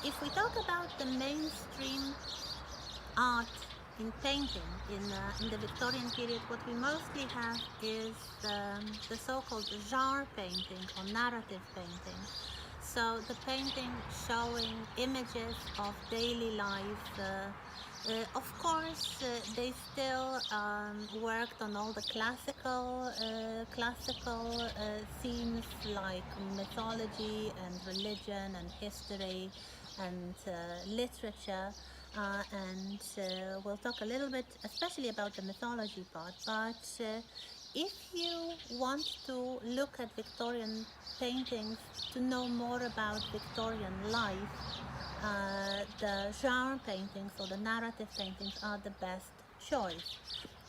if we talk about the mainstream art in painting in the Victorian period, what we mostly have is the so-called genre painting or narrative painting. So the painting showing images of daily life. Of course, they still worked on all the classical themes like mythology and religion and history and literature. And we'll talk a little bit, especially about the mythology part. But if you want to look at Victorian paintings to know more about Victorian life, the genre paintings or the narrative paintings are the best choice.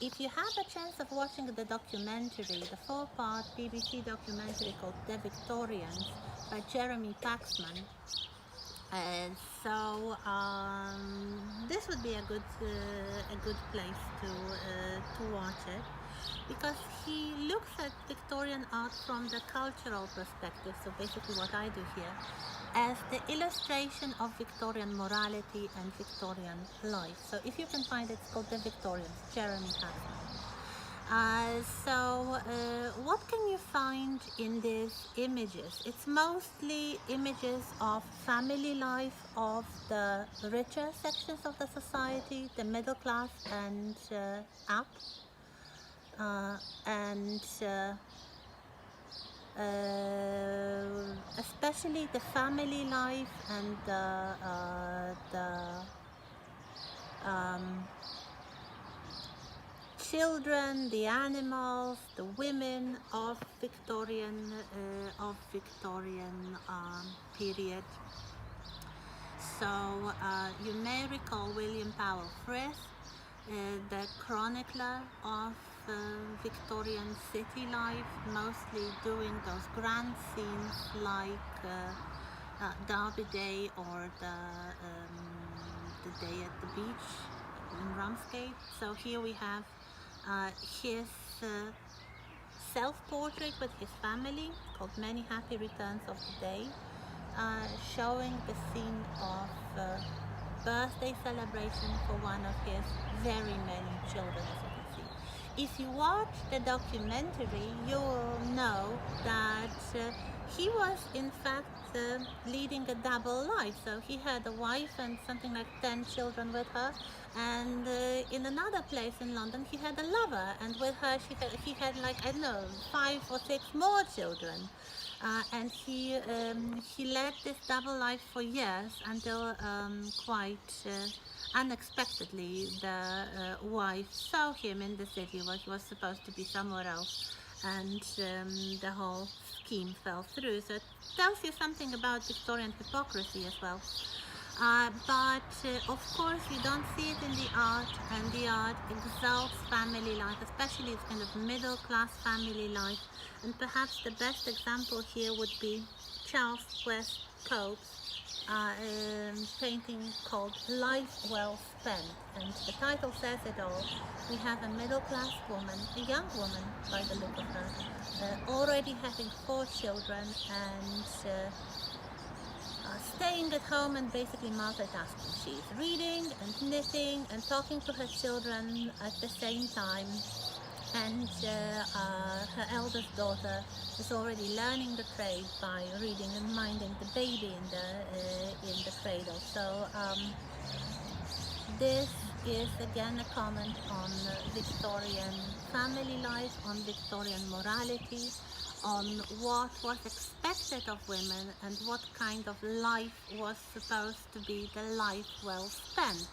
If you have a chance of watching the documentary, the 4-part BBC documentary called The Victorians by Jeremy Paxman, and this would be a good place to watch it, because he looks at Victorian art from the cultural perspective. So basically, what I do here, as the illustration of Victorian morality and Victorian life. So if you can find it, it's called The Victorians, Jeremy Paxman. What can you find in these images? It's mostly images of family life of the richer sections of the society, the middle class and up, and especially the family life and the children, the animals, the women of Victorian period. So you may recall William Powell Frith, the chronicler of Victorian city life, mostly doing those grand scenes like Derby Day or the day at the beach in Ramsgate. So here we have his self-portrait with his family called Many Happy Returns of the Day, showing the scene of birthday celebration for one of his very many children, as you can see. If you watch the documentary, you will know that he was in fact leading a double life. So he had a wife and something like 10 children with her, and in another place in London he had a lover, and with her he had like, I don't know, 5 or 6 more children. And he led this double life for years until quite unexpectedly the wife saw him in the city where he was supposed to be somewhere else, and the whole scheme fell through. So it tells you something about Victorian hypocrisy as well. But of course you don't see it in the art, and the art exalts family life, especially this kind of middle class family life. And perhaps the best example here would be Charles West Pope's painting called Life Well Spent, and the title says it all. We have a middle class woman, a young woman by the look of her, already having 4 children, and staying at home and basically multitasking. She's reading and knitting and talking to her children at the same time, and her eldest daughter is already learning the trade by reading and minding the baby in the cradle. So this is again a comment on Victorian family life, on Victorian morality, on what was expected of women and what kind of life was supposed to be the life well spent.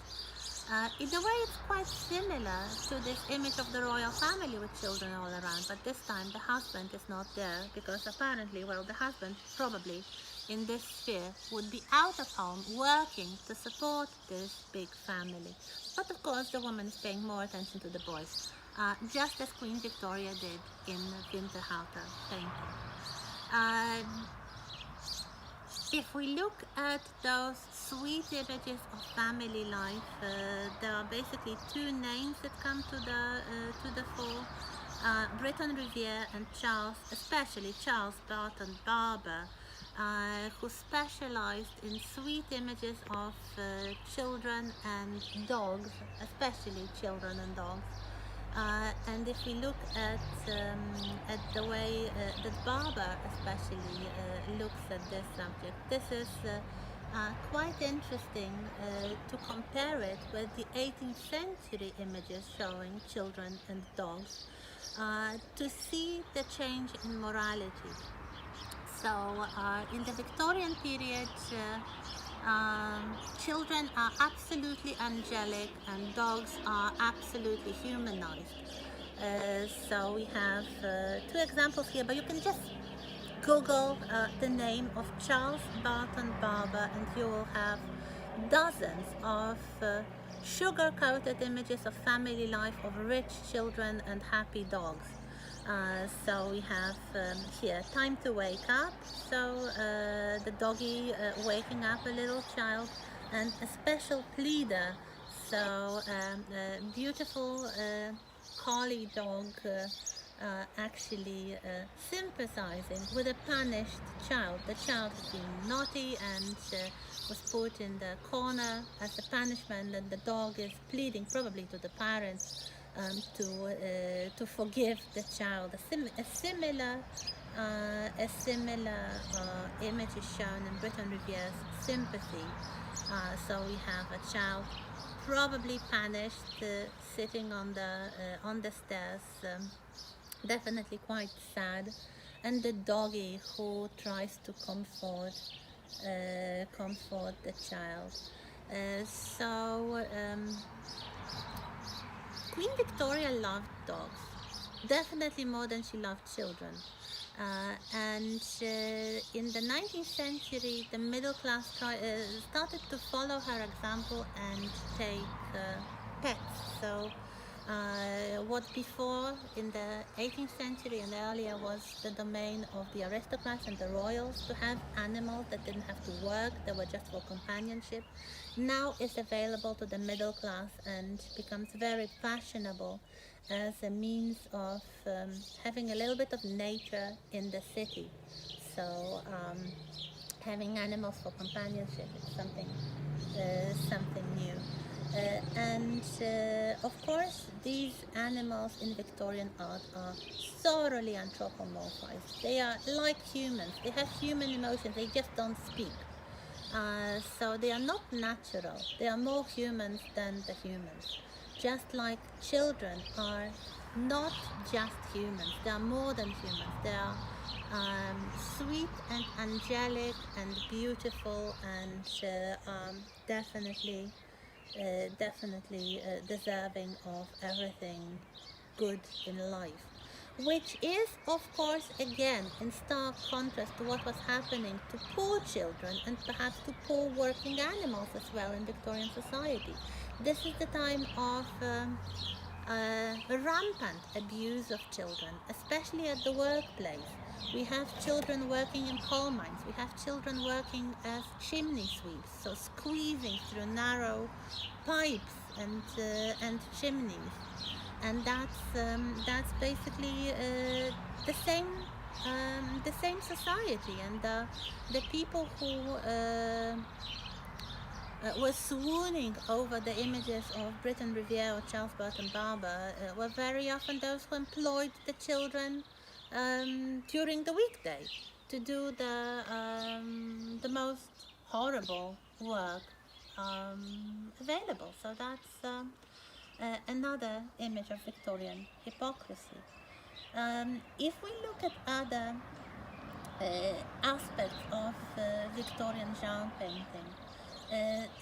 In a way, it's quite similar to this image of the royal family with children all around, but this time the husband is not there, because apparently, well, the husband probably in this sphere would be out of home working to support this big family. But of course, the woman is paying more attention to the boys, just as Queen Victoria did in Winterhalter painting. If we look at those sweet images of family life, there are basically 2 names that come to the fore. Britton Riviere and Charles, especially Charles Barton Barber, who specialized in sweet images of children and dogs, especially children and dogs. And if we look at the way that Barber especially looks at this subject, this is quite interesting to compare it with the 18th century images showing children and dogs, to see the change in morality. So in the Victorian period, children are absolutely angelic and dogs are absolutely humanized. So we have two examples here, but you can just Google the name of Charles Barton Barber and you will have dozens of sugar-coated images of family life of rich children and happy dogs. So we have here Time to Wake Up, so the doggy waking up a little child, and a special pleader, so a beautiful collie dog actually sympathizing with a punished child. The child has been naughty and was put in the corner as a punishment, and the dog is pleading probably to the parents to forgive the child. A similar image is shown in Breton Riviere's Sympathy. So we have a child probably punished, sitting on the stairs, definitely quite sad, and the doggy who tries to comfort the child. Queen Victoria loved dogs, definitely more than she loved children. And in the 19th century, the middle class started to follow her example and take pets. So what before in the 18th century and earlier was the domain of the aristocrats and the royals to have animals that didn't have to work, they were just for companionship, now is available to the middle class and becomes very fashionable as a means of having a little bit of nature in the city. So having animals for companionship is something new. And of course, these animals in Victorian art are thoroughly anthropomorphized. They are like humans. They have human emotions. They just don't speak. So they are not natural. They are more humans than the humans. Just like children are not just humans. They are more than humans. They are sweet and angelic and beautiful and definitely deserving of everything good in life, which is of course again in stark contrast to what was happening to poor children and perhaps to poor working animals as well in Victorian society. This is the time of rampant abuse of children, especially at the workplace. We have children working in coal mines. We have children working as chimney sweeps, so squeezing through narrow pipes and chimneys, and that's basically the same society. And the people who were swooning over the images of Breton Riviere or Charles Barton Barber were very often those who employed the children during the weekday to do the most horrible work available. So that's another image of Victorian hypocrisy. If we look at other aspects of Victorian genre painting,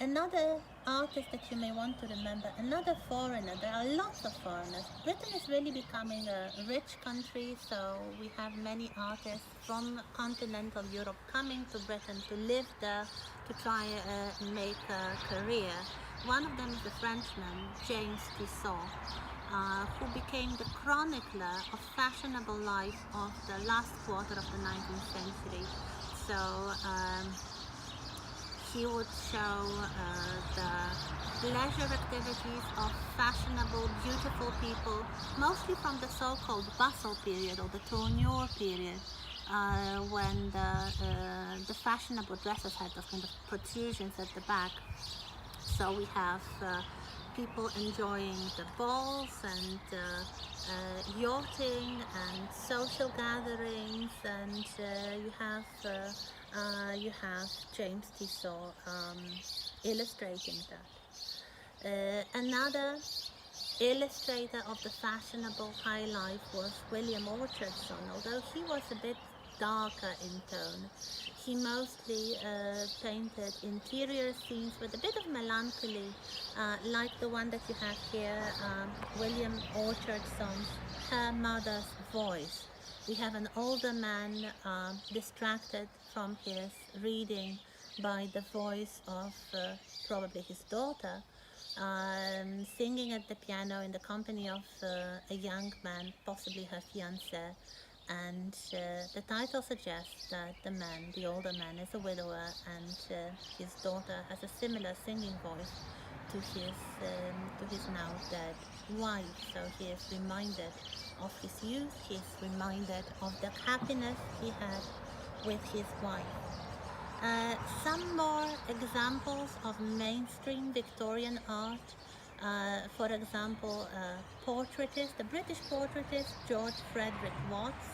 another artist that you may want to remember, another foreigner. There are lots of foreigners. Britain is really becoming a rich country, so we have many artists from continental Europe coming to Britain to live there, to try and make a career. One of them is the Frenchman, James Tissot, who became the chronicler of fashionable life of the last quarter of the 19th century. So he would show the leisure activities of fashionable, beautiful people, mostly from the so-called bustle period or the tournure period, when the fashionable dresses had those kind of protrusions at the back. So we have people enjoying the balls and yachting and social gatherings, and you have James Tissot illustrating that. Another illustrator of the fashionable high life was William Orchardson, although he was a bit darker in tone. He mostly painted interior scenes with a bit of melancholy, like the one that you have here, William Orchardson's Her Mother's Voice. We have an older man distracted from his reading by the voice of probably his daughter, singing at the piano in the company of a young man, possibly her fiancé. And the title suggests that the older man, is a widower, and his daughter has a similar singing voice to his now dead wife. So he is reminded of his youth. He is reminded of the happiness he had with his wife. Some more examples of mainstream Victorian art. For example, portraitist, the British portraitist George Frederick Watts,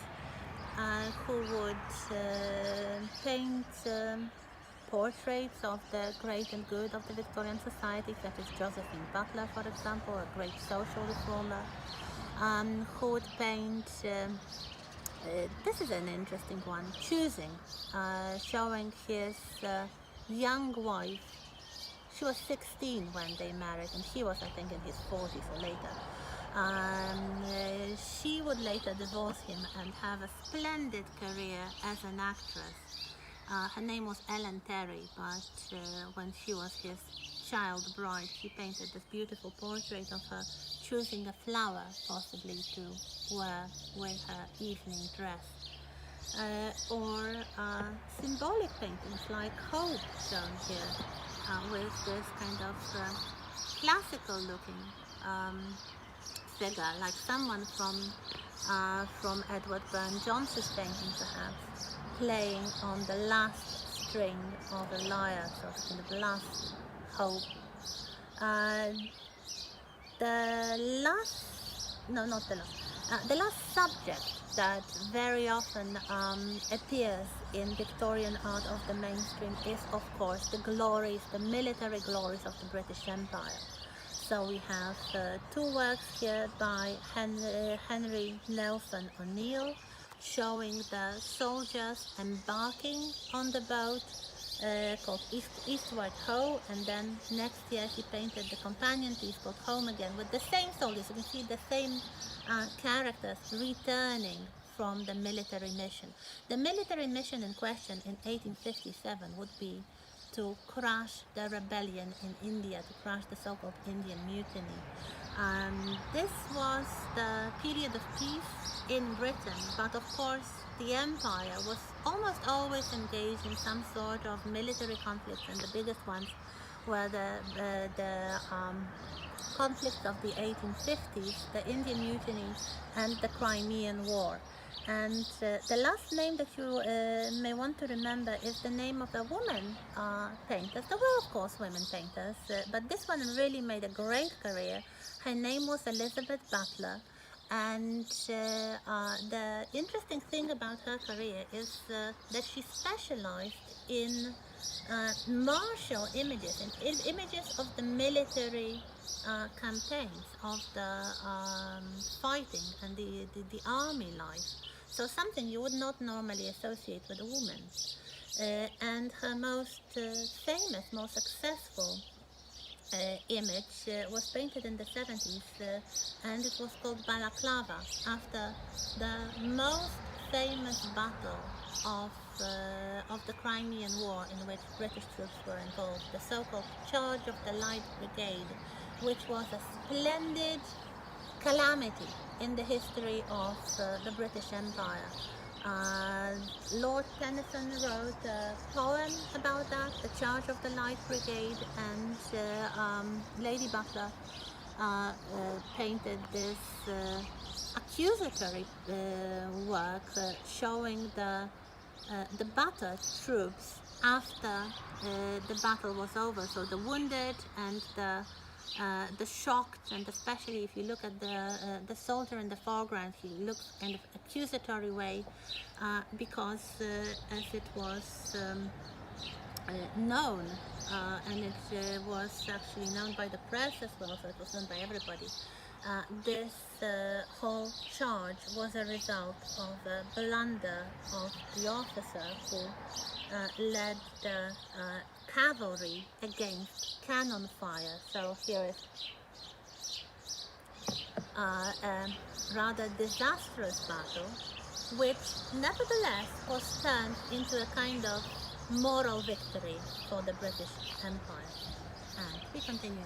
who would paint portraits of the great and good of the Victorian society, such as Josephine Butler, for example, a great social reformer, who would paint, this is an interesting one, Choosing, showing his young wife. She was 16 when they married, and he was, I think, in his 40s or later. She would later divorce him and have a splendid career as an actress. Her name was Ellen Terry, but when she was his child bride, he painted this beautiful portrait of her choosing a flower, possibly to wear with her evening dress. Or symbolic paintings like Hope, shown here, with this kind of classical looking figure, like someone from Edward Burne-Jones's painting, perhaps, playing on the last string of a lyre, so kind of last hope. The last subject that very often appears in Victorian art of the mainstream is, of course, the military glories of the British Empire. So we have two works here by Henry Nelson O'Neill, showing the soldiers embarking on the boat called Eastward Ho, and then next year he painted the companion piece called Home Again with the same soldiers. You can see the same characters returning from the military mission. The military mission in question in 1857 would be to crush the rebellion in India, to crush the so-called Indian Mutiny. This was the period of peace in Britain, but of course the empire was almost always engaged in some sort of military conflicts, and the biggest ones were the conflicts of the 1850s, the Indian Mutiny and the Crimean War. And the last name that you may want to remember is the name of a woman painter. There were, of course, women painters, but this one really made a great career. Her name was Elizabeth Butler, and the interesting thing about her career is that she specialized in martial images, in images of the military campaigns, of the fighting and the army life. So something you would not normally associate with a woman. And her most famous, most successful image was painted in the 70s, and it was called Balaclava, after the most famous battle of the Crimean War, in which British troops were involved, the so-called Charge of the Light Brigade, which was a splendid calamity in the history of the British Empire. Lord Tennyson wrote a poem about that, The Charge of the Light Brigade, and Lady Butler painted this accusatory work showing the the battered troops after the battle was over. So the wounded and the shocked, and especially if you look at the soldier in the foreground, he looks kind of accusatory way because as it was known, and it was actually known by the press as well, so it was known by everybody. This whole charge was a result of a blunder of the officer who led the cavalry against cannon fire. So here is a rather disastrous battle, which nevertheless was turned into a kind of moral victory for the British Empire. And we continue.